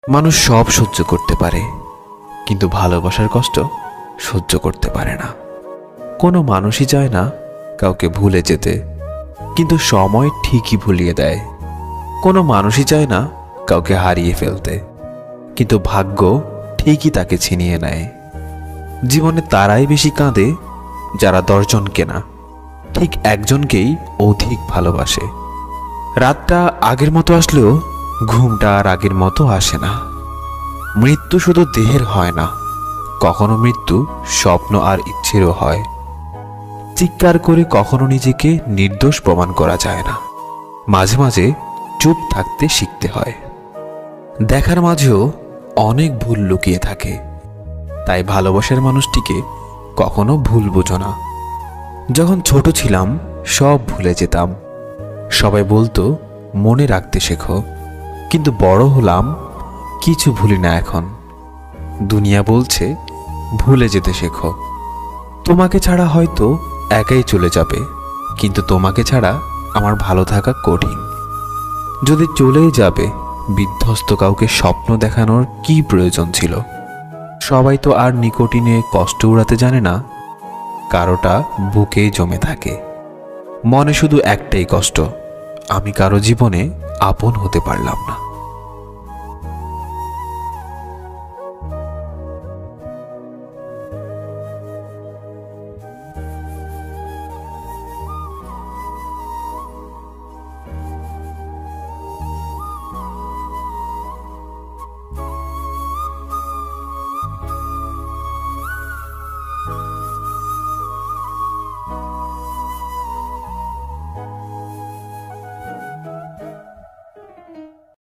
মানুষ সব সহ্য করতে পারে, কিন্তু ভালোবাসার কষ্ট সহ্য করতে পারে না। কোনো মানুষই চায় না কাউকে ভুলে যেতে, কিন্তু সময় ঠিকই ভুলিয়ে দেয়। কোনো মানুষই চায় না কাউকে হারিয়ে ফেলতে, কিন্তু ভাগ্য ঠিকই তাকে ছিনিয়ে নেয়। জীবনে তারাই বেশি কাঁদে যারা 10 জনকে না, ঠিক একজনকেই অধিক ভালোবাসে। রাতটা আগের মতো আসলেও ঘুমটা আর আগের মতো আসে না। মৃত্যু শুধু দেহের হয় না, কখনো মৃত্যু স্বপ্ন আর ইচ্ছেরও হয়। চিৎকার করে কখনো নিজেকে নির্দোষ প্রমাণ করা যায় না। মাঝে মাঝে চুপ থাকতে শিখতে হয়। দেখার মাঝেও অনেক ভুল লুকিয়ে থাকে, তাই ভালোবাসার মানুষটিকে কখনো ভুল বুঝো না। যখন ছোট ছিলাম সব ভুলে যেতাম। সবাই বলতো মনে রাখতে শেখো, কিন্তু বড় হলাম কিছু ভুলি না এখন। দুনিয়া বলছে ভুলে যেতে শেখো। তোমাকে ছাড়া হয়তো একাই চলে যাবে, কিন্তু তোমাকে ছাড়া আমার ভালো থাকা কঠিন। যদি চলেই যাবে, বিধ্বস্ত কাউকে স্বপ্ন দেখানোর কি প্রয়োজন ছিল? সবাই তো আর নিকোটিনে কষ্ট উড়াতে জানে না, কারোটা বুকেই জমে থাকে। মনে শুধু একটাই কষ্ট, আমি কারো জীবনে আপন হতে পারলাম না।